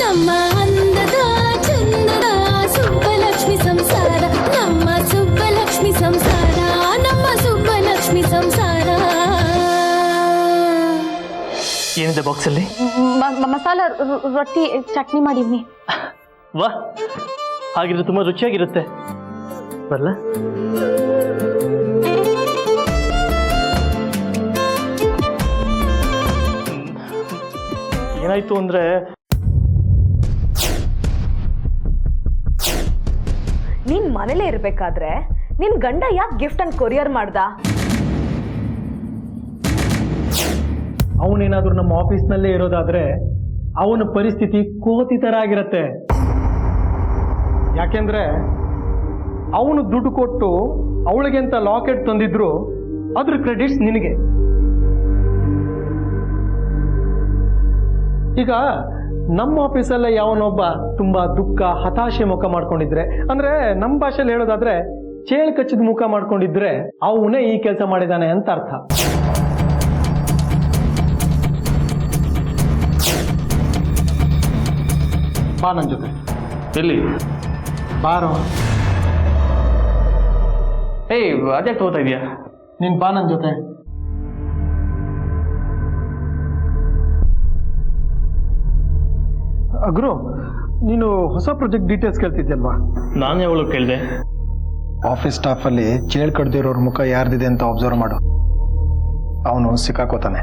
ನಮ್ಮ ಅಂದದ ಚಂದದ ಸುಬ್ಬಲಕ್ಷ್ಮಿ ಸಂಸಾರ, ನಮ್ಮ ಸುಬ್ಬಲಕ್ಷ್ಮಿ ಸಂಸಾರ, ನಮ್ಮ ಸುಬ್ಬಲಕ್ಷ್ಮಿ ಸಂಸಾರ. ಏನಿದೆ ಬಾಕ್ಸ್ ಅಲ್ಲಿ? ಮಸಾಲ ರೊಟ್ಟಿ ಚಟ್ನಿ ಮಾಡಿವ್ನಿ. ವಾ, ಹಾಗಿದ್ರೆ ತುಂಬಾ ರುಚಿಯಾಗಿರುತ್ತೆ. ಬರಲ್ಲ? ಏನಾಯ್ತು ಅಂದ್ರೆ, ನೀನ್ ಮನೇಲೇ ಇರ್ಬೇಕಾದ್ರೆ ನಿನ್ ಗಂಡ ಯಾಕೆ ಗಿಫ್ಟ್ ಅನ್ನು ಕೊರಿಯರ್ ಮಾಡ್ದ? ಅವನೇನಾದ್ರೂ ನಮ್ಮ ಆಫೀಸ್ನಲ್ಲೇ ಇರೋದಾದ್ರೆ ಅವನ ಪರಿಸ್ಥಿತಿ ಕೋತಿ ತರ ಆಗಿರತ್ತೆ. ಯಾಕೆಂದ್ರೆ ಅವನು ದುಡ್ಡು ಕೊಟ್ಟು ಅವಳಿಗೆ ಅಂತ ಲಾಕೆಟ್ ತಂದಿದ್ರು ಅದ್ರ ಕ್ರೆಡಿಟ್ಸ್ ನಿನಗೆ. ಈಗ ನಮ್ಮ ಆಫೀಸಲ್ಲೇ ಯಾವನೊಬ್ಬ ತುಂಬಾ ದುಃಖ ಹತಾಶೆ ಮುಖ ಮಾಡ್ಕೊಂಡಿದ್ರೆ, ಅಂದ್ರೆ ನಮ್ಮ ಭಾಷೆಯಲ್ಲಿ ಹೇಳೋದಾದ್ರೆ ಚೇಳು ಕಚ್ಚಿದ ಮುಖ ಮಾಡ್ಕೊಂಡಿದ್ರೆ ಅವನೇ ಈ ಕೆಲಸ ಮಾಡಿದಾನೆ ಅಂತ ಅರ್ಥ. ಬಾ ನನ್ನ ಜೊತೆ. ಎಲ್ಲಿ? ಬಾರೋ. ಏಯ್, ಅದ್ಯಾಕೆ ತಗೋತಾ ಇದೀಯಾ? ನೀನ್ ಬಾ ನನ್ನ ಜೊತೆ. ಗುರು, ನೀನು ಹೊಸ ಪ್ರಾಜೆಕ್ಟ್ ಡೀಟೇಲ್ಸ್ ಕೇಳ್ತಿದ್ಯಲ್ವಾ? ನಾನು ಯಾವಾಗಲೂ ಕೇಳಿದೆ. ಆಫೀಸ್ ಸ್ಟಾಫಲ್ಲಿ ಚೇಳು ಕಡ್ದಿರೋರ್ ಮುಖ ಯಾರ್ದಿದೆ ಅಂತ ಅಬ್ಸರ್ವ್ ಮಾಡು. ಅವನು ಸಿಕ್ಕಾಕೋತಾನೆ.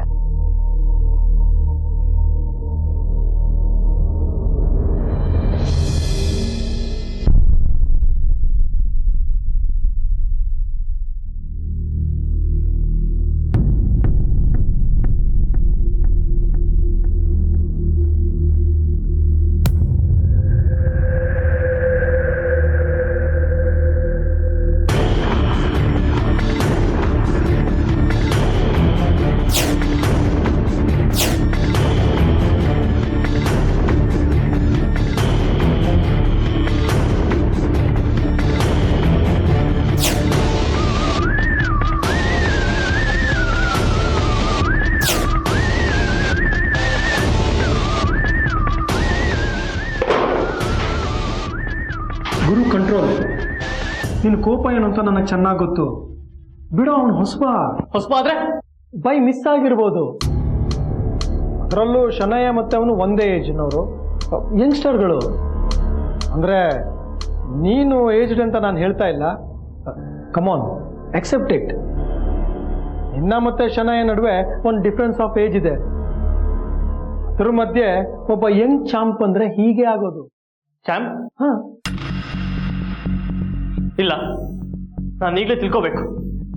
ಗುರು, ಕಂಟ್ರೋಲ್. ನಿನ್ನ ಕೋಪ ಏನು ಅಂತ ನನಗೆ ಚೆನ್ನಾಗಿ ಗೊತ್ತು. ಬಿಡು, ಅವನು ಹೊಸಬ ಆದ್ರೆ ಬೈ ಮಿಸ್ ಆಗಿರ್ಬೋದು. ಅದರಲ್ಲೂ ಶನಯ ಮತ್ತೆ ಅವನು ಒಂದೇ ಏಜ್ನವರು, ಯಂಗ್ಸ್ಟರ್ಗಳು. ಅಂದ್ರೆ ನೀನು ಏಜ್ಡ್ ಅಂತ ನಾನು ಹೇಳ್ತಾ ಇಲ್ಲ. ಕಮಾನ್, ಅಕ್ಸೆಪ್ಟ್ ಇಟ್. ನಿನ್ನ ಮತ್ತೆ ಶನಯ ನಡುವೆ ಒಂದು ಡಿಫ್ರೆನ್ಸ್ ಆಫ್ ಏಜ್ ಇದೆ. ಅದ್ರ ಮಧ್ಯೆ ಒಬ್ಬ ಯಂಗ್ ಚಾಂಪ್ ಅಂದ್ರೆ ಹೀಗೆ ಆಗೋದು. ಚಾಂಪ್? ಹಾ, ಇಲ್ಲ, ನಾನು ಈಗಲೇ ತಿಳ್ಕೋಬೇಕು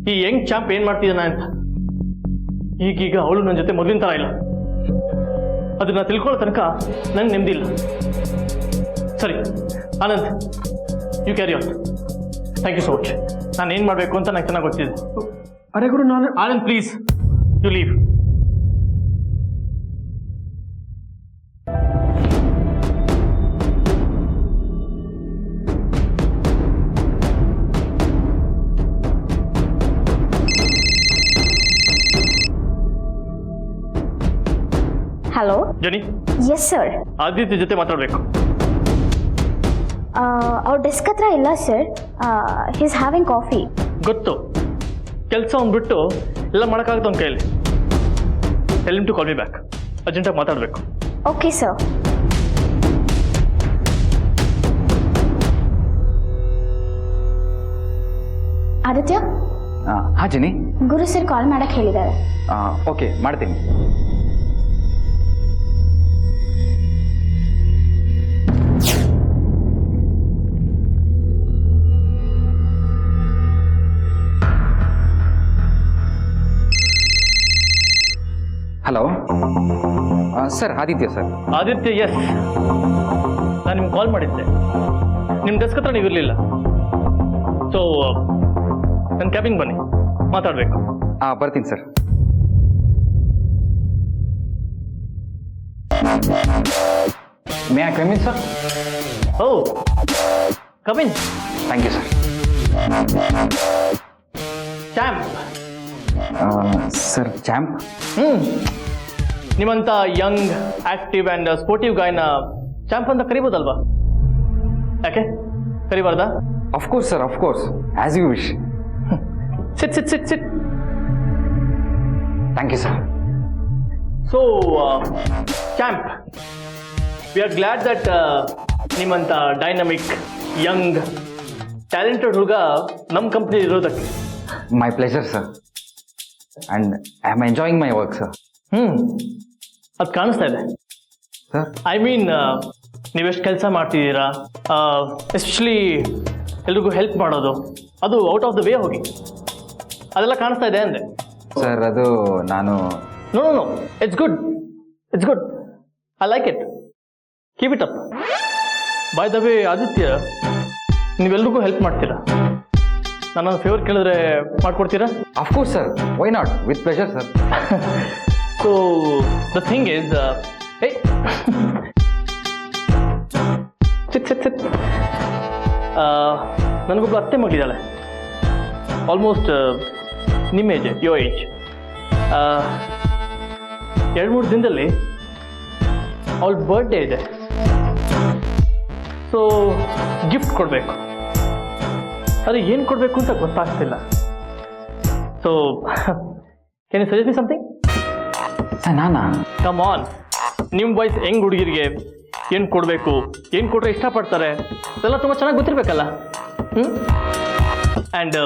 ಈ ಯಂಗ್ ಚಾಂಪ್ ಏನ್ ಮಾಡ್ತಿದ್ದಾನ ಅಂತ. ಈಗೀಗ ಅವಳು ನನ್ನ ಜೊತೆ ಮೊದಲಿನ ತರ ಇಲ್ಲ. ಅದನ್ನ ತಿಳ್ಕೊಳ್ಳೋ ತನಕ ನಂಗೆ ನೆಮ್ಮದಿ ಇಲ್ಲ. ಸರಿ Anand, you carry on. Thank you so much. ನಾನು ಏನು ಮಾಡಬೇಕು ಅಂತ ನಂಗೆ ಚೆನ್ನಾಗಿ ಗೊತ್ತಿದೆ. ಅರೆ ಗುರು, ನಾನು Anand please, you leave. Hello. Jani, yes sir. Aditya ಜೊತೆ ಮಾತಾಡಬೇಕು. ಅವ್ರ ಡೆಸ್ಕ್ ಹತ್ರ ಇಲ್ಲ ಸರ್. He's having coffee. ಗೊತ್ತು, ಕೆಲಸ ಅವ್ನು ಬಿಟ್ಟು ಎಲ್ಲ ಮಾಡೋಕ್ಕಾಗುತ್ತೆ ಅವ್ನ ಕೈಯಲ್ಲಿ. Tell him to call me back. ಅರ್ಜೆಂಟಾಗಿ ಮಾತಾಡಬೇಕು. Okay sir. ಆದಿತ್ಯ. ಹಾಂ ಜನಿ. ಗುರು ಸರ್ ಕಾಲ್ ಮಾಡಕ್ಕೆ ಹೇಳಿದ್ದಾರೆ. ಓಕೆ, ಮಾಡ್ತೀನಿ. Hello sir, Aditya sir. Aditya, yes, ನಾನು ನಿಮ್ಗೆ ಕಾಲ್ ಮಾಡಿದ್ದೆ. ನಿಮ್ಮ ಡೆಸ್ಕ್ ಹತ್ರ ನೀವು ಇರಲಿಲ್ಲ. ಸೊ ನನ್ನ ಕ್ಯಾಬಿನ್ ಬನ್ನಿ, ಮಾತಾಡಬೇಕು. ಬರ್ತೀನಿ sir. May I come in sir? Oh, come in. Thank you sir. Champ sir, champ? ನಿಮ್ಮಂಥ ಯಂಗ್, ಆಕ್ಟಿವ್ ಆ್ಯಂಡ್ ಸ್ಪೋರ್ಟಿವ್ ಗಾಯನ ಚಾಂಪ್ ಅಂತ ಕರಿಬೋದಲ್ವಾ? ಯಾಕೆ ಕರಿಬಾರ್ದಾ? Of course sir, of course, as you wish. Sit sit sit sit. Thank you sir. So champ, we are glad that ನಿಮ್ಮಂಥ dynamic young talented ಹುಡುಗ ನಮ್ಮ company ಇರೋದಕ್ಕೆ. My pleasure sir, and I am enjoying my work sir. ಅದು ಕಾಣಿಸ್ತಾ ಇದೆ. Sir, I mean ನೀವೆಷ್ಟು ಕೆಲಸ ಮಾಡ್ತಿದ್ದೀರಾ, ಎಸ್ಪೆಷಲಿ ಎಲ್ರಿಗೂ ಹೆಲ್ಪ್ ಮಾಡೋದು, ಅದು ಔಟ್ ಆಫ್ ದ ವೇ ಹೋಗಿ ಅದೆಲ್ಲ ಕಾಣಿಸ್ತಾ ಇದೆ ಅಂದೆ. ಸರ್ ಅದು ನಾನು no no no, it's good, it's good, I like it, keep it up. By the way Aditya, ನೀವೆಲ್ರಿಗೂ ಹೆಲ್ಪ್ ಮಾಡ್ತೀರಾ? ನಾನೊಂದು ಫೇವರ್ ಕೇಳಿದ್ರೆ ಮಾಡ್ಕೊಡ್ತೀರಾ? Of course sir, why not, with pleasure sir. So the thing is, hey sit sit sit. ನನಗೊಬ್ಬಳು ಅತ್ತೆ ಮಗಳಿದ್ದಾಳೆ, almost ನಿಮ್ಮ age, your age. 2-3 ದಿನದಲ್ಲಿ ಅವಳ ಬರ್ಡೇ ಇದೆ. ಸೊ ಗಿಫ್ಟ್ ಕೊಡಬೇಕು, ಅದು ಏನು ಕೊಡಬೇಕು ಅಂತ ಗೊತ್ತಾಗ್ತಿಲ್ಲ. So can you suggest me something? Sir ನಾನಾ? ಕಮ್ ಆನ್, ನಿಮ್ಮ ವಯಸ್ಸು ಹೆಂಗ್ ಹುಡುಗಿರಿಗೆ ಏನು ಕೊಡಬೇಕು, ಏನು ಕೊಟ್ಟರೆ ಇಷ್ಟಪಡ್ತಾರೆ ಅದೆಲ್ಲ ತುಂಬ ಚೆನ್ನಾಗಿ ಗೊತ್ತಿರಬೇಕಲ್ಲ. ಆ್ಯಂಡ್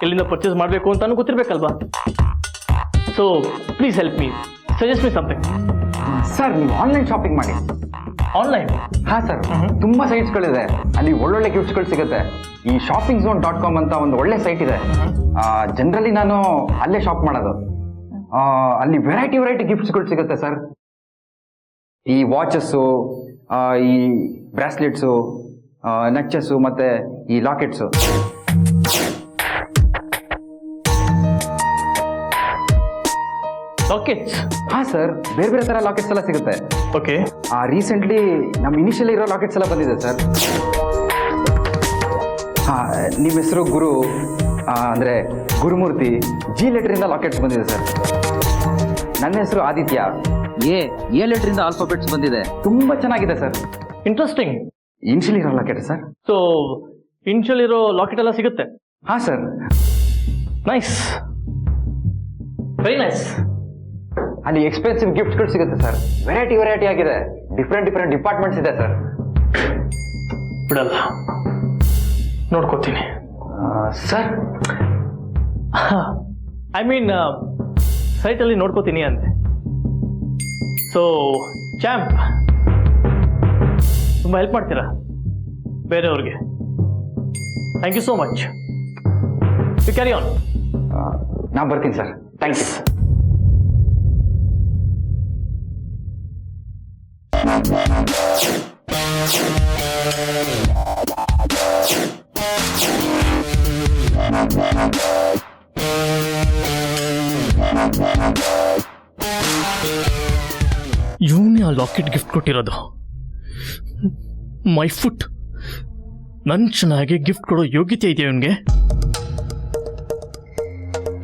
ಎಲ್ಲಿಂದ ಪರ್ಚೇಸ್ ಮಾಡಬೇಕು ಅಂತಾನು ಗೊತ್ತಿರಬೇಕಲ್ವಾ? So please help me, suggest me something. Sir, ನೀವು ಆನ್ಲೈನ್ ಶಾಪಿಂಗ್ ಮಾಡಿ. ಆನ್ಲೈನ್? ಹಾಂ ಸರ್, ತುಂಬ ಸೈಟ್ಸ್ಗಳಿದೆ, ಅಲ್ಲಿ ಒಳ್ಳೊಳ್ಳೆ ಗಿಫ್ಟ್ಸ್ಗಳು ಸಿಗುತ್ತೆ. ಈ shoppingzone.com ಅಂತ ಒಂದು ಒಳ್ಳೆ ಸೈಟ್ ಇದೆ. ಜನರಲಿ ನಾನು ಅಲ್ಲೇ ಶಾಪ್ ಮಾಡೋದು. ಅಲ್ಲಿ ವೆರೈಟಿ ಗಿಫ್ಟ್ಸ್ಗಳು ಸಿಗುತ್ತೆ ಸರ್. ಈ ವಾಚಸ್ಸು, ಈ ಬ್ರಾಸ್ಲೆಟ್ಸು, ನಚ್ಚಸ್ಸು ಮತ್ತು ಈ ಲಾಕೆಟ್ಸು. ಲಾಕೆಟ್ಸ್? ಹಾಂ ಸರ್, ಬೇರೆ ಬೇರೆ ಥರ ಲಾಕೆಟ್ಸ್ ಎಲ್ಲ ಸಿಗುತ್ತೆ. ಓಕೆ. ರೀಸೆಂಟ್ಲಿ ನಮ್ಮ ಇನಿಷಿಯಲ್ ಇರೋ ಲಾಕೆಟ್ಸ್ ಎಲ್ಲ ಬಂದಿದೆ ಸರ್. ಹಾಂ, ನಿಮ್ಮ ಹೆಸರು ಗುರು ಅಂದರೆ ಗುರುಮೂರ್ತಿ, ಜಿ ಲೆಟ್ರಿಂದ ಲಾಕೆಟ್ಸ್ ಬಂದಿದೆ ಸರ್. ನನ್ನ ಹೆಸರು ಆದಿತ್ಯ, ಎ ಲೆಟ್ರಿಂದ ಆಲ್ಫಾಬೆಟ್ಸ್ ಬಂದಿದೆ. ತುಂಬ ಚೆನ್ನಾಗಿದೆ ಸರ್. ಇಂಟ್ರೆಸ್ಟಿಂಗ್. ಇನಿಷಿಯಲ್ ಇರೋ ಲಾಕೆಟ್ ಸರ್. ಸೊ ಇನ್ಷಿಯಲ್ ಇರೋ ಲಾಕೆಟ್ ಎಲ್ಲ ಸಿಗುತ್ತೆ? ಹಾಂ ಸರ್. Nice, very nice. ಅಲ್ಲಿ ಎಕ್ಸ್ಪೆನ್ಸಿವ್ ಗಿಫ್ಟ್ಗಳು ಸಿಗುತ್ತೆ ಸರ್. ವೆರೈಟಿ ಆಗಿದೆ, ಡಿಫ್ರೆಂಟ್ ಡಿಪಾರ್ಟ್ಮೆಂಟ್ಸ್ ಇದೆ ಸರ್. ಬಿಡಲ್ಲ, ನೋಡ್ಕೋತೀನಿ ಸರ್. ಐ ಮೀನ್ ಸೈಟಲ್ಲಿ ನೋಡ್ಕೋತೀನಿ ಅಂತೆ. ಸೊ ಚಾಂಪ್, ತುಂಬ ಹೆಲ್ಪ್ ಮಾಡ್ತೀರಾ ಬೇರೆಯವ್ರಿಗೆ. Thank you so much. You carry on. ನಾ ಬರ್ತೀನಿ ಸರ್. Thank you. ಇವನೇ ಆ ಲಾಕೆಟ್ ಗಿಫ್ಟ್ ಕೊಟ್ಟಿರೋದು. My foot. ನನ್ನ ಚೆನ್ನಾಗಿ ಗಿಫ್ಟ್ ಕೊಡೋ ಯೋಗ್ಯತೆ ಇದೆಯಾ ಇವನಿಗೆ?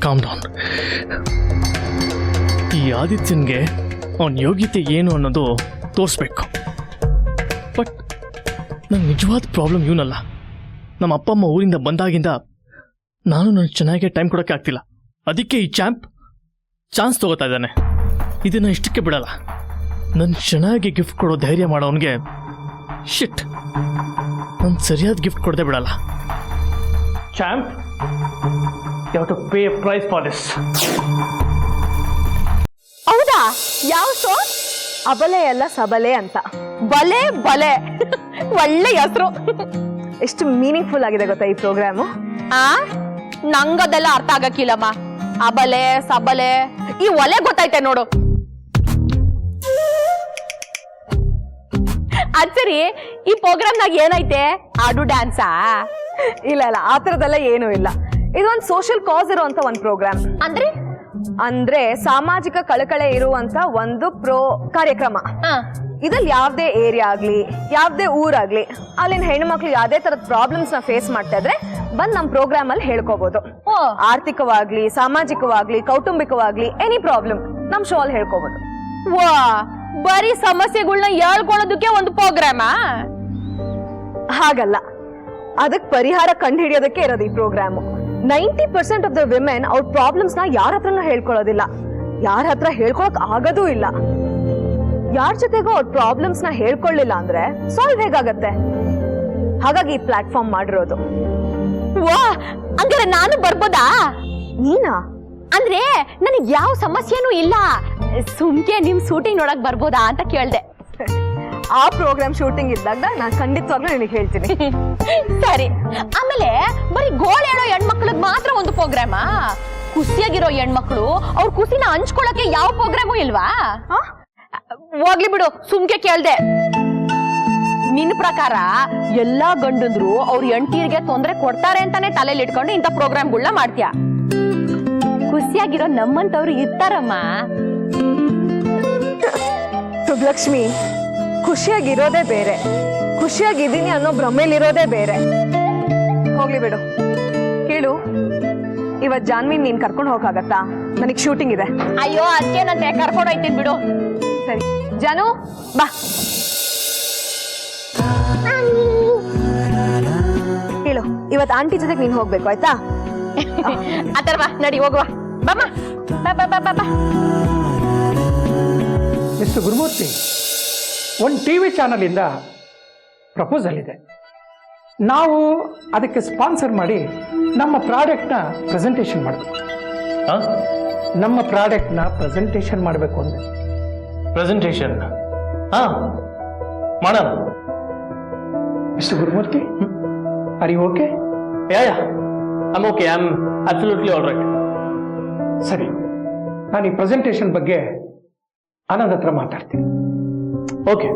Calm down. ಈ ಆದಿತ್ಯನ್ಗೆ ಅವನ ಯೋಗ್ಯತೆ ಏನು ಅನ್ನೋದು ತೋರಿಸ್ಬೇಕು. ಬಟ್ ನನ್ನ ನಿಜವಾದ ಪ್ರಾಬ್ಲಮ್ ಇವನಲ್ಲ. ನಮ್ಮ ಅಪ್ಪ ಅಮ್ಮ ಊರಿಂದ ಬಂದಾಗಿಂದ ನಾನು ನನ್ನ ಚೆನ್ನಾಗಿ ಟೈಮ್ ಕೊಡೋಕ್ಕೆ ಆಗ್ತಿಲ್ಲ. ಅದಕ್ಕೆ ಈ ಚಾಂಪ್ ಚಾನ್ಸ್ ತಗೋತಾ ಇದ್ದಾನೆ. ಇದನ್ನು ಇಷ್ಟಕ್ಕೆ ಬಿಡಲ್ಲ. ನನ್ನ ಚೆನ್ನಾಗಿ ಗಿಫ್ಟ್ ಕೊಡೋ ಧೈರ್ಯ ಮಾಡೋವನಿಗೆ ಶಿಟ್, ನಾನು ಸರಿಯಾದ ಗಿಫ್ಟ್ ಕೊಡದೆ ಬಿಡಲ್ಲ. Champ, you have to pay a price for this. ಹೌದಾ? ಯಾವ ಶೋ? ಅಬಲೆ ಅಲ್ಲ ಸಬಲೆ ಅಂತ. ಬಲೆ ಬಲೆ, ಒಳ್ಳೆ ಹೆಸರು. ಎಷ್ಟು ಮೀನಿಂಗ್ಫುಲ್ ಆಗಿದೆ ಗೊತ್ತಾ ಈ ಪ್ರೋಗ್ರಾಮು? ನಂಗದೆಲ್ಲ ಅರ್ಥ ಆಗಕ್ಕಿಲ್ಲಮ್ಮ. ಅಬಲೆ ಸಬಲೆ ಈ ಒಲೆ ಗೊತ್ತೈತೆ ನೋಡು. ಅದ್ ಸರಿ, ಈ ಪ್ರೋಗ್ರಾಮ್ನಾಗ ಏನೈತೆ? ಹಾಡು ಡ್ಯಾನ್ಸಾ? ಇಲ್ಲ ಆ ಥರದ್ದೆಲ್ಲ ಏನೂ ಇಲ್ಲ. ಇದೊಂದು ಸೋಷಿಯಲ್ ಕಾಸ್ ಇರುವಂತ ಒಂದು ಪ್ರೋಗ್ರಾಮ್. ಅಂದ್ರೆ ಸಾಮಾಜಿಕ ಕಳಕಳೆ ಇರುವಂತ ಒಂದು ಕಾರ್ಯಕ್ರಮ. ಇದ್ರಲ್ಲಿ ಯಾವ್ದೇ ಏರಿಯಾ ಆಗ್ಲಿ, ಯಾವ್ದೇ ಊರಾಗ್ಲಿ, ಅಲ್ಲಿನ ಹೆಣ್ಮಕ್ಳು ಯಾವ್ದೇ ತರದ ಪ್ರಾಬ್ಲಮ್ಸ್ ನ ಫೇಸ್ ಮಾಡ್ತಾ ಇದ್ರೆ ಬಂದ್ ನಮ್ ಪ್ರೋಗ್ರಾಮ್ ಅಲ್ಲಿ ಹೇಳ್ಕೋಬಹುದು. ಆರ್ಥಿಕವಾಗ್ಲಿ, ಸಾಮಾಜಿಕವಾಗ್ಲಿ, ಕೌಟುಂಬಿಕವಾಗ್ಲಿ, ಎನಿ ಪ್ರಾಬ್ಲಮ್ ನಮ್ ಶೋ ಅಲ್ಲಿ ಹೇಳ್ಕೋಬಹುದು. ವಾ, ಬರೀ ಸಮಸ್ಯೆಗಳನ್ನ ಹೇಳ್ಕೊಳ್ಳೋದಕ್ಕೆ ಒಂದು ಪ್ರೋಗ್ರಾಮಾ? ಹಾಗಲ್ಲ, ಅದಕ್ಕೆ ಪರಿಹಾರ ಕಂಡುಹಿಡಿಯೋದಕ್ಕೆ ಇರೋದು ಈ ಪ್ರೋಗ್ರಾಮು. 90% ಆಫ್ ದ ವಿಮೆನ್ ಅವ್ರ ಪ್ರಾಬ್ಲಮ್ಸ್ ನ ಯಾರ ಹತ್ರನೂ ಹೇಳ್ಕೊಳ್ಳೋದಿಲ್ಲ, ಯಾರ ಹತ್ರ ಹೇಳ್ಕೊಳಕ್ ಆಗೋದೂ ಇಲ್ಲ. ಯಾರ ಜೊತೆಗೂ ಅವ್ರ ಪ್ರಾಬ್ಲಮ್ಸ್ ನ ಹೇಳ್ಕೊಳ್ಳಿಲ್ಲ ಅಂದ್ರೆ ಸಾಲ್ವ್ ಹೇಗಾಗತ್ತೆ? ಹಾಗಾಗಿ ಈ ಪ್ಲಾಟ್ಫಾರ್ಮ್ ಮಾಡಿರೋದು. ವಾ, ಹಂಗಾರೆ ನಾನು ಬರ್ಬೋದಾ? ನೀನಾ? ಅಂದ್ರೆ ನನಗೆ ಯಾವ ಸಮಸ್ಯೆನೂ ಇಲ್ಲ, ಸುಮ್ಕೆ ನಿಮ್ ಶೂಟಿಂಗ್ ನೋಡಕ್ ಬರ್ಬೋದಾ ಅಂತ ಕೇಳ್ದೆ. ಆ ಪ್ರೋಗ್ರಾಮ್ ಶೂಟಿಂಗ್ ಇದ್ದಾಗ ನಾನು ಖಂಡಿತವಾಗ್ಲೂ ನಿನಗೆ ಹೇಳ್ತೀನಿ. ಸರಿ. ಆಮೇಲೆ ಬರೀ ಗೋಳ್ ಹೇಳೋ ಹೆಣ್ಮಕ್ಳಿಗೆ ಮಾತ್ರ ಒಂದು ಪ್ರೋಗ್ರಾಮಾ? ಖುಷಿಯಾಗಿರೋ ಹೆಣ್ಮಕ್ಳು ಅವ್ರ ಖುಷಿನ ಹಂಚ್ಕೊಳಕ್ಕೆ ಯಾವ ಪ್ರೋಗ್ರಾಮು ಇಲ್ವಾ? ಹೋಗ್ಲಿ ಬಿಡು, ಸುಮ್ಕೆ ಕೇಳ್ದೆ. ನಿನ್ ಪ್ರಕಾರ ಎಲ್ಲಾ ಗಂಡಂದ್ರು ಅವ್ರ ಹೆಂಡತಿಯರಿಗೆ ತೊಂದ್ರೆ ಕೊಡ್ತಾರೆ ಅಂತಾನೆ ತಲೆಯಲ್ಲಿ ಇಟ್ಕೊಂಡು ಇಂಥ ಪ್ರೋಗ್ರಾಮ್ಗಳನ್ನ ಮಾಡ್ತೀಯ? ಖುಷಿಯಾಗಿರೋ ನಮ್ಮಂತವ್ರು ಇರ್ತಾರಮ್ಮ. ಸುಬ್ಲಕ್ಷ್ಮಿ, ಖುಷಿಯಾಗಿರೋದೇ ಬೇರೆ, ಖುಷಿಯಾಗಿದ್ದೀನಿ ಅನ್ನೋ ಭ್ರಮೇಲಿರೋದೇ ಬೇರೆ. ಹೋಗ್ಲಿ ಬಿಡು. ಕೇಳು, ಇವತ್ ಜಾನ್ವಿ ನೀನ್ ಕರ್ಕೊಂಡು ಹೋಗಕ್ಕಾಗತ್ತಾ? ನನಗ್ ಶೂಟಿಂಗ್ ಇದೆ. ಅಯ್ಯೋ, ಅದಕ್ಕೇನಂತೆ, ಕರ್ಕೊಂಡು ಹೋಯ್ತೀನಿ ಬಿಡು. ಸರಿ ಜಾನು, ಬಾ. ಹೇಳು, ಇವತ್ ಆಂಟಿ ಜೊತೆಗೆ ನೀನ್ ಹೋಗ್ಬೇಕು, ಆಯ್ತಾ? ಆತರ ಬಾ, ನಡಿ ಹೋಗುವ. ಬಾಮ್ಮ, ಬಾ ಬಾ ಬಾ ಬಾ ಬಾ. ಮಿಸ್ಟರ್ ಗುರುಮೂರ್ತಿ, ಒಂದು TV ಚಾನಲಿಂದ ಪ್ರಪೋಸಲ್ ಇದೆ. ನಾವು ಅದಕ್ಕೆ ಸ್ಪಾನ್ಸರ್ ಮಾಡಿ ನಮ್ಮ ಪ್ರಾಡಕ್ಟ್ನ ಪ್ರೆಸೆಂಟೇಷನ್ ಮಾಡಬೇಕು. ನಮ್ಮ ಪ್ರಾಡಕ್ಟ್ನ ಪ್ರೆಸೆಂಟೇಷನ್ ಮಾಡಬೇಕು ಅಂದ್ರೆ ಪ್ರೆಸೆಂಟೇಷನ್ ಮಾಡೋಣ. Mister Gurumurthy, are you okay? Yeah I'm okay, I am absolutely all right. ಸರಿ, ನಾನು ಈ ಪ್ರೆಸೆಂಟೇಷನ್ ಬಗ್ಗೆ ಆನಂದ್ ಹತ್ರ ಮಾತಾಡ್ತೀನಿ. ಓಕೆ,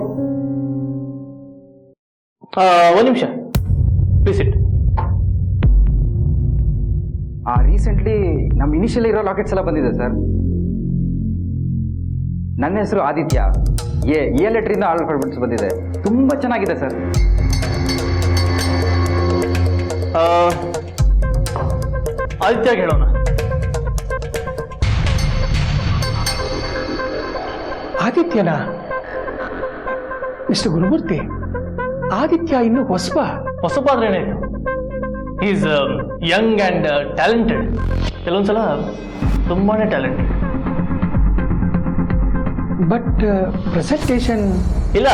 ಒಂದು ನಿಮಿಷ ಪ್ಲೀಸ್ ಇಟ್. ರೀಸೆಂಟ್ಲಿ ನಮ್ಮ ಇನಿಷಿಯಲ್ ಇರೋ ಲಾಕೆಟ್ಸ್ ಎಲ್ಲ ಬಂದಿದೆ ಸರ್. ನನ್ನ ಹೆಸರು ಆದಿತ್ಯ. ಎ ಲೆಟ್ರಿಂದ ಆಲ್ಫಾಬೆಟ್ಸ್ ಬಂದಿದೆ. ತುಂಬ ಚೆನ್ನಾಗಿದೆ ಸರ್. ಆದಿತ್ಯ ಹೇಳೋಣ. ಆದಿತ್ಯನ? ಮಿಸ್ಟರ್ ಗುರುಮೂರ್ತಿ, ಆದಿತ್ಯ ಇನ್ನು ಹೊಸಬ ಆದ್ರೆ ಏನಾಯ್ತು? Is Young and talented. ಕೆಲವೊಂದ್ಸಲ ತುಂಬಾನೇ ಟ್ಯಾಲೆಂಟೆಡ್. ಬಟ್ ಪ್ರೆಸೆಂಟೇಷನ್ ಇಲ್ಲ,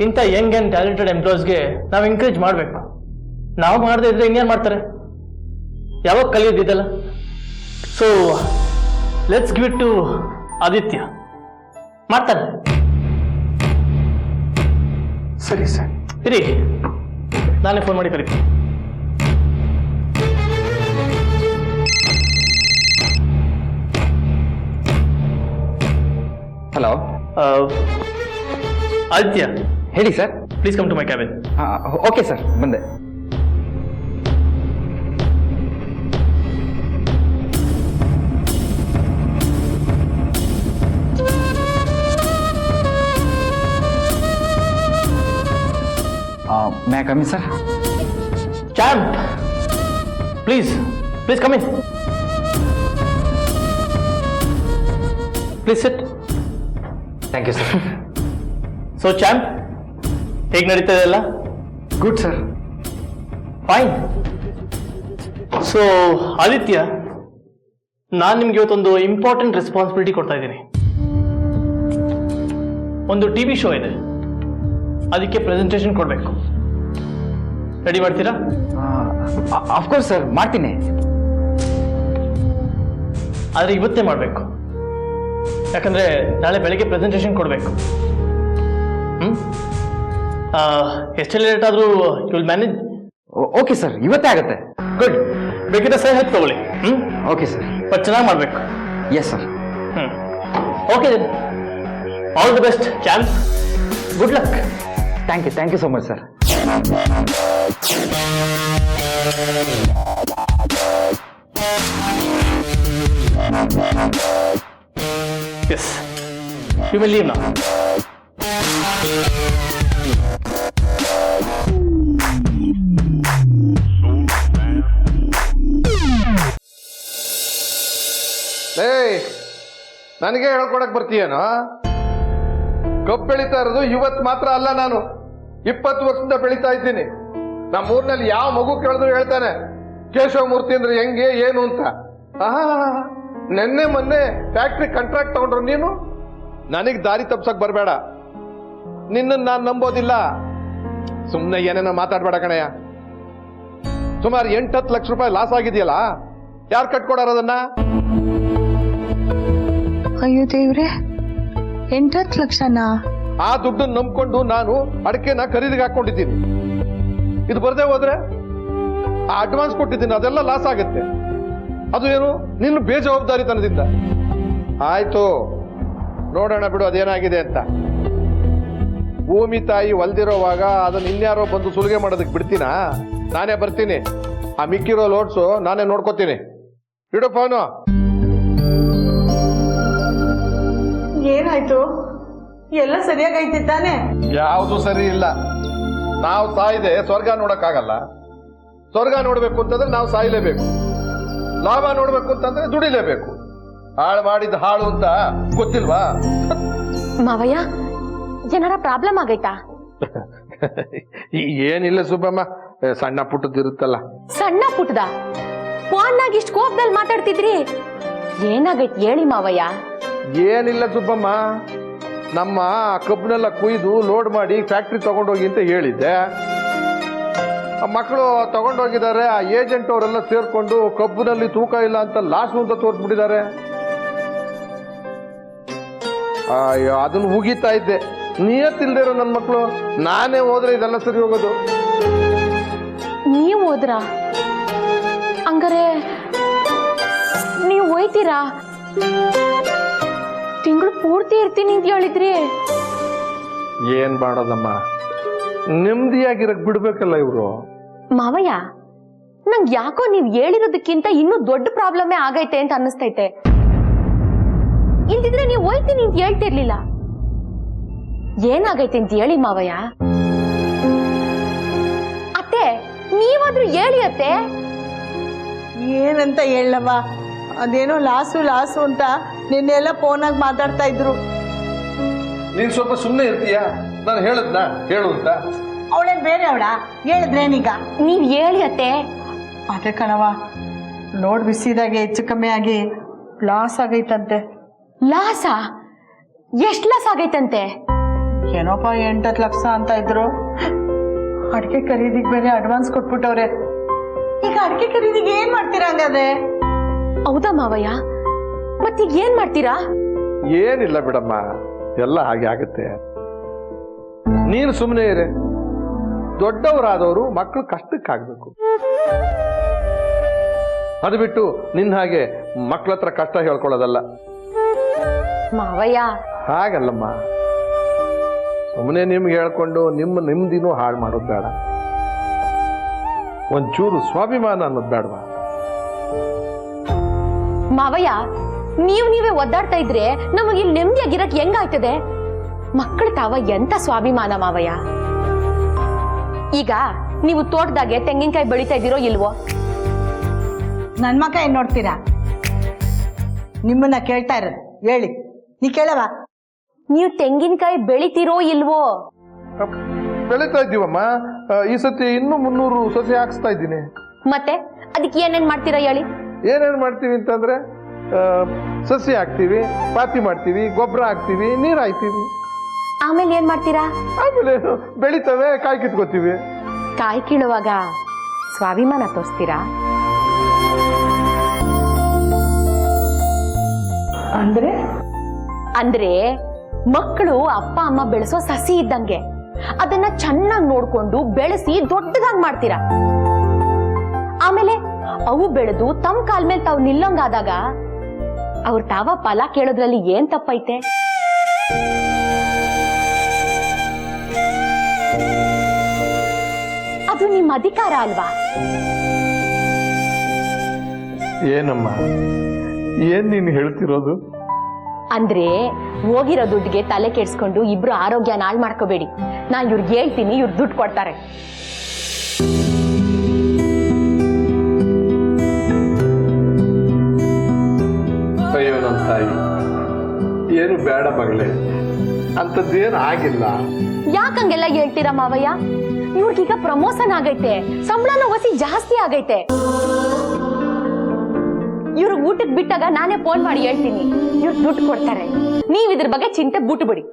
ಇಂಥ ಯಂಗ್ ಆ್ಯಂಡ್ ಟ್ಯಾಲೆಂಟೆಡ್ ಎಂಪ್ಲಾಯ್ಸ್ಗೆ ನಾವು ಎಂಕರೇಜ್ ಮಾಡಬೇಕು. ನಾವು ಮಾಡದೇ ಇದ್ರೆ ಇನ್ಯಾರು ಮಾಡ್ತಾರೆ? ಯಾವಾಗ ಕಲಿಯೋದಿದೆಲ್ಲ. So let's give it to Aditya, ಮಾಡ್ತಾನೆ. ಸರಿ ಸರ್. ಇರಿ, ನಾನೇ ಫೋನ್ ಮಾಡಿ ಕರಿತೀನಿ. ಹಲೋ, ಆದಿತ್ಯ, ಹೇಳಿ sir. Please come to my cabin. Okay sir, ಬಂದೆ. May I come in sir? Champ, please come in. Please sit. Thank you sir. So champ, ಹೇಗೆ ನಡೀತದೆ ಎಲ್ಲ? Good sir. Fine. So Aditya, ನಾನು ನಿಮ್ಗೆ ಇವತ್ತೊಂದು ಇಂಪಾರ್ಟೆಂಟ್ ರೆಸ್ಪಾನ್ಸಿಬಿಲಿಟಿ ಕೊಡ್ತಾ ಇದ್ದೀನಿ. ಒಂದು TV ಶೋ ಇದೆ, ಅದಕ್ಕೆ ಪ್ರೆಸೆಂಟೇಷನ್ ಕೊಡಬೇಕು. ರೆಡಿ ಮಾಡ್ತೀರಾ? ಅಫ್ಕೋರ್ಸ್ ಸರ್, ಮಾಡ್ತೀನಿ. ಆದರೆ ಇವತ್ತೇ ಮಾಡಬೇಕು, ಯಾಕಂದ್ರೆ ನಾಳೆ ಬೆಳಗ್ಗೆ ಪ್ರೆಸೆಂಟೇಷನ್ ಕೊಡಬೇಕು. ಎಷ್ಟೇ ಲೇಟ್ ಆದರೂ you will manage? Okay sir, ಇವತ್ತೇ ಆಗುತ್ತೆ. ಗುಡ್. ಬೇಕಿದ್ರೆ ಸರ್ ಹೆಲ್ಪ್ ತಗೊಳ್ಳಿ. Okay sir. ಬಟ್ ಚೆನ್ನಾಗಿ ಮಾಡಬೇಕು. Yes sir. Okay, all the best champ. Good luck. Thank you so much sir. Yes, you may leave now. ನನಗೆ ಹೇಳ್ಕೊಡಕ್ ಬರ್ತೀಯೇನೋ? ಕಬ್ಬು ಬೆಳೀತಾ ಇರೋದು ಇವತ್ತು ಮಾತ್ರ ಅಲ್ಲ, ನಾನು 20 ವರ್ಷದಿಂದ ಬೆಳೀತಾ ಇದ್ದೀನಿ. ನಮ್ಮೂರಿನಲ್ಲಿ ಯಾವ ಮಗು ಕೇಳಿದ್ರು ಹೇಳ್ತಾನೆ ಕೇಶವಮೂರ್ತಿ ಅಂದ್ರೆ ಹೆಂಗೆ ಏನು ಅಂತ. ನೆನ್ನೆ ಮೊನ್ನೆ ಫ್ಯಾಕ್ಟ್ರಿ ಕಾಂಟ್ರಾಕ್ಟ್ ತಗೊಂಡ್ರು ನೀನು. ನನಗೆ ದಾರಿ ತಪ್ಸಕ್ ಬರಬೇಡ, ನಿನ್ನನ್ನು ನಾನು ನಂಬೋದಿಲ್ಲ. ಸುಮ್ಮನೆ ಏನೇನೋ ಮಾತಾಡ್ಬೇಡ ಕಣಯ್ಯ. ಸುಮಾರು 8-10 ಲಕ್ಷ ರೂಪಾಯಿ ಲಾಸ್ ಆಗಿದೆಯಲ್ಲ, ಯಾರು ಕಟ್ಕೊಡಾರ ಅದನ್ನ? ಅಯ್ಯೋ ದೇವ್ರೆ, 8-10 ಲಕ್ಷನಾ? ಆ ದುಡ್ಡನ್ನು ನಂಬ್ಕೊಂಡು ನಾನು ಅಡಿಕೆನ ಖರೀದಿಗೆ ಹಾಕೊಂಡಿದ್ದೀನಿ. ಇದು ಬರದೆ ಹೋದ್ರೆ ಆ ಅಡ್ವಾನ್ಸ್ ಕೊಟ್ಟಿದ್ದೀನಿ, ಅದೆಲ್ಲ ಲಾಸ್ ಆಗುತ್ತೆ. ಅದು ಏನು ನಿನ್ನ ಬೇಜವಾಬ್ದಾರಿತನದಿಂದ. ಆಯ್ತು, ನೋಡೋಣ ಬಿಡು ಅದೇನಾಗಿದೆ ಅಂತ. ಭೂಮಿ ತಾಯಿ ಹೊಲ್ದಿರೋವಾಗ ಅದನ್ನ ಇನ್ಯಾರೋ ಬಂದು ಸುಲಿಗೆ ಮಾಡೋದಕ್ಕೆ ಬಿಡ್ತೀನಾ? ನಾನೇ ಬರ್ತೀನಿ, ಆ ಮಿಕ್ಕಿರೋ ಲೋಡ್ಸು ನಾನೇ ನೋಡ್ಕೋತೀನಿ. ಇಡು ಫೋನು. ಏನಾಯ್ತು? ಎಲ್ಲ ಸರಿಯಾಗೈತಿ ತಾನೆ? ಯಾವುದು ಸರಿ ಇಲ್ಲ. ನಾವು ಸಾಯ್ದೆ ಸ್ವರ್ಗ ನೋಡಕ್ಕಾಗಲ್ಲ. ಸ್ವರ್ಗ ನೋಡ್ಬೇಕು ಅಂತಂದ್ರೆ ನಾವು ಸಾಯ್ಲೇಬೇಕು. ಲಾಭ ನೋಡ್ಬೇಕು ಅಂತಂದ್ರೆ ದುಡಿಲೇಬೇಕು. ಹಾಳು ಮಾಡಿದ ಹಾಳು ಅಂತ ಗೊತ್ತಿಲ್ವಾ? ಮಾವಯ್ಯ, ಏನಾರ ಪ್ರಾಬ್ಲಮ್ ಆಗೈತಾ? ಏನಿಲ್ಲ ಸುಬ್ಬಮ್ಮ, ಸಣ್ಣ ಪುಟ್ಟದಿರುತ್ತಲ್ಲ. ಸಣ್ಣ ಪುಟ್ಟದ ಫೋನ್ನಾಗ ಇಷ್ಟು ಕೋಪದಲ್ಲಿ ಮಾತಾಡ್ತಿದ್ರಿ, ಏನಾಗೈತಿ ಹೇಳಿ ಮಾವಯ್ಯ. ಏನಿಲ್ಲ ಸುಬ್ಬಮ್ಮ, ನಮ್ಮ ಕಬ್ಬನೆಲ್ಲ ಕುಯ್ದು ಲೋಡ್ ಮಾಡಿ ಫ್ಯಾಕ್ಟ್ರಿ ತಗೊಂಡೋಗಿ ಅಂತ ಹೇಳಿದ್ದೆ. ಮಕ್ಕಳು ತಗೊಂಡೋಗಿದ್ದಾರೆ. ಆ ಏಜೆಂಟ್ ಅವರೆಲ್ಲ ಸೇರ್ಕೊಂಡು ಕಬ್ಬಿನಲ್ಲಿ ತೂಕ ಇಲ್ಲ ಅಂತ ಲಾಸ್ ಅಂತ ತೋರಿಸ್ಬಿಟ್ಟಿದ್ದಾರೆ. ಅಯ್ಯೋ, ಅದನ್ನ ಮುಗಿತಾ ಇದ್ದೆ. ನಿಯತ್ತಿಲ್ದೇ ಇರೋ ನನ್ನ ಮಕ್ಕಳು. ನಾನೇ ಹೋದ್ರೆ ಇದೆಲ್ಲ ಸರಿ ಹೋಗೋದು. ನೀವು ಹೋದ್ರ? ಹಂಗಾರೆ ನೀವು ಹೋಯ್ತೀರಾ? ತಿಂಗಳು ಪೂರ್ತಿ ಇರ್ತೀನಿ ಅಂತ ಹೇಳಿದ್ರಿ. ಏನ್ ಮಾಡೋದಮ್ಮ, ನೆಮ್ಮದಿಯಾಗಿರಕ್ ಬಿಡ್ಬೇಕಲ್ಲ ಇವ್ರು. ಮಾವಯ್ಯ, ನಂಗೆ ಯಾಕೋ ನೀವ್ ಹೇಳಿರೋದಕ್ಕಿಂತ ಇನ್ನೂ ದೊಡ್ಡ ಪ್ರಾಬ್ಲಮೇ ಆಗೈತೆ ಅಂತ ಅನ್ನಿಸ್ತೈತೆ. ಇಲ್ದಿದ್ರೆ ನೀವು ಹೋಯ್ತೀನಿ ಅಂತ ಹೇಳ್ತಿರ್ಲಿಲ್ಲ. ಏನಾಗೈತೆ ಅಂತ ಹೇಳಿ ಮಾವಯ್ಯ. ಅತ್ತೆ, ನೀವಾದ್ರೂ ಹೇಳಿ ಅತ್ತೆ. ಏನಂತ ಹೇಳವ, ಅದೇನೋ ಲಾಸು ಅಂತ ನಿನ್ನೆಲ್ಲ ಫೋನಾಗ ಮಾತಾಡ್ತಾ ಇದ್ರು. ನೀನ್ ಸ್ವಲ್ಪ ಸುಮ್ಮನೆ ಇರ್ತೀಯಾ? ನಾನು ಹೇಳದ್ನಾ ಹೇಳು ಅಂತ? ಅವಳೇನ್ ಬೇರೆ ಅವಳ? ಹೇಳಿದ್ರೇನೀಗ? ನೀವ್ ಹೇಳಿ ಅತ್ತೆ. ಅದೇ ಕಣವ, ಲೋಡ್ ಬಿಸಿದಾಗೆ ಹೆಚ್ಚು ಕಮ್ಮಿ ಆಗಿ ಲಾಸ್ ಆಗೈತಂತೆ. ಲಾಸ? ಎಷ್ಟ್ ಲಾಸ್ ಆಗೈತಂತೆ? ಏನೋಪ್ಪ 8-10 ಲಕ್ಷ ಅಂತ ಇದ್ರು. ಅಡಿಕೆ ಖರೀದಿಗೆ ಬೇರೆ ಅಡ್ವಾನ್ಸ್ ಕೊಟ್ಬಿಟ್ಟವ್ರೆ. ಈಗ ಅಡಿಕೆ ಖರೀದಿಗೆ ಏನ್ ಮಾಡ್ತೀರಾ ಹಂಗಾದ್ರೆ? ಹೌದಾ ಮಾವಯ್ಯ, ಮತ್ತೀಗ ಏನ್ ಮಾಡ್ತೀರಾ? ಏನಿಲ್ಲ ಬಿಡಮ್ಮ, ಎಲ್ಲ ಹಾಗೆ ಆಗುತ್ತೆ. ನೀನು ಸುಮ್ಮನೆ ಇರೆ. ದೊಡ್ಡವರಾದವರು ಮಕ್ಕಳು ಕಷ್ಟಕ್ಕಾಗಬೇಕು. ಅದು ಬಿಟ್ಟು ನಿನ್ನ ಹಾಗೆ ಮಕ್ಕಳ ಹತ್ರ ಕಷ್ಟ ಹೇಳ್ಕೊಳ್ಳೋದಲ್ಲ. ಮಾವಯ್ಯ ಹಾಗಲ್ಲಮ್ಮ, ಸುಮ್ಮನೆ ನಿಮ್ಗೆ ಹೇಳ್ಕೊಂಡು ನಿಮ್ಮ ನೆಮ್ಮದಿನೂ ಹಾಳು ಮಾಡೋದು ಬೇಡ. ಒಂಚೂರು ಸ್ವಾಭಿಮಾನ ಅನ್ನೋದು ಬೇಡವಾ? ಮಾವಯ್ಯ, ನೀವೇ ಒದ್ದಾಡ್ತಾ ಇದ್ರೆ ನಮಗೆ ಇಲ್ಲಿ ನೆಮ್ಮದಿಯಾಗಿರಕ್ ಹೆಂಗಾಯ್ತದೆ? ಮಕ್ಕಳು ತಾವ ಎಂತ ಸ್ವಾಭಿಮಾನ ಮಾವಯ್ಯ. ಈಗ ನೀವು ತೋಟದಾಗೆ ತೆಂಗಿನಕಾಯಿ ಬೆಳಿತಾ ಇದ್ದೀರೋ ಇಲ್ವೋ? ನನ್ ಮಕ್ಕ ಏನ್ ನೋಡ್ತೀರಾ? ನಿಮ್ಮನ್ನ ಕೇಳ್ತಾ ಇರೋದು, ಹೇಳಿ. ನೀ ಕೇಳವ? ನೀವು ತೆಂಗಿನಕಾಯಿ ಬೆಳಿತೀರೋ ಇಲ್ವೋ? ಬೆಳೀತಾ ಇದ್ದೀವಮ್ಮ. ಈ ಸತಿ ಇನ್ನೂ 300 ಸಸಿ ಹಾಕ್ಸ್ತಾ ಇದ್ದೀನಿ. ಮತ್ತೆ ಅದಕ್ಕೆ ಏನೇನ್ ಮಾಡ್ತೀರಾ ಹೇಳಿ? ಏನೇನು ಮಾಡ್ತೀವಿ ಅಂತಂದ್ರೆ, ಸಸಿ ಹಾಕ್ತೀವಿ, ಪಾತಿ ಮಾಡ್ತೀವಿ, ಗೊಬ್ಬರ ಹಾಕ್ತೀವಿ, ನೀರು ಹಾಯ್ತೀವಿ. ಆಮೇಲೆ ಏನ್ ಮಾಡ್ತೀರಾ? ಆಮೇಲೆ ಬೆಳಿತವೆ, ಕಾಯಿ ಕಿತ್ಕೋತೀವಿ. ಕಾಯಿ ಕೀಳುವಾಗ ಸ್ವಾಭಿಮಾನ ತೋರಿಸ್ತೀರಾ? ಅಂದ್ರೆ ಮಕ್ಕಳು ಅಪ್ಪ ಅಮ್ಮ ಬೆಳೆಸೋ ಸಸಿ ಇದ್ದಂಗೆ. ಅದನ್ನ ಚೆನ್ನಾಗಿ ನೋಡ್ಕೊಂಡು ಬೆಳೆಸಿ ದೊಡ್ಡದಾಗಿ ಮಾಡ್ತೀರಾ. ಆಮೇಲೆ ಅವು ಬೆಳೆದು ತಮ್ಮ ಕಾಲ್ ಮೇಲೆ ತಾವು ನಿಲ್ಲಂಗಾದಾಗ ಅವ್ರ ತಾವ ಫಲ ಕೇಳೋದ್ರಲ್ಲಿ ಏನ್ ತಪ್ಪೈತೆ? ಅದು ನಿಮ್ಮ ಅಧಿಕಾರ ಅಲ್ವಾ? ಏನಮ್ಮ, ಏನ್ ನೀನು ಹೇಳ್ತಿರೋದು? ಅಂದ್ರೆ ಹೋಗಿರೋ ದುಡ್ಡಿಗೆ ತಲೆ ಕೆಡ್ಸ್ಕೊಂಡು ಇಬ್ರು ಆರೋಗ್ಯ ಹಾಳು ಮಾಡ್ಕೋಬೇಡಿ. ನಾ ಇವ್ರಿಗೆ ಹೇಳ್ತೀನಿ, ಇವ್ರು ದುಡ್ಡು ಕೊಡ್ತಾರೆ. ಅಯ್ಯೋ ನನ್ನ ತಾಯಿ, ಏನು ಬೇಡ ಮಗಳೇ, ಅಂಥದ್ದೇನು ಆಗಿಲ್ಲ. ಯಾಕಂಗೆಲ್ಲ ಹೇಳ್ತೀರಾ ಮಾವಯ್ಯ? ಇವ್ರಿಗೀಗ ಪ್ರಮೋಷನ್ ಆಗೈತೆ, ಸಂಬಳನೂ ವಸಿ ಜಾಸ್ತಿ ಆಗೈತೆ. ಇವ್ರು ಊಟಕ್ಕೆ ಬಿಟ್ಟಾಗ ನಾನೇ ಫೋನ್ ಮಾಡಿ ಹೇಳ್ತೀನಿ, ಇವ್ರು ದುಡ್ಡು ಕೊಡ್ತಾರೆ. ನೀವ್ ಇದ್ರ ಬಗ್ಗೆ ಚಿಂತೆ ಬಿಟ್ಟು ಬಿಡಿ.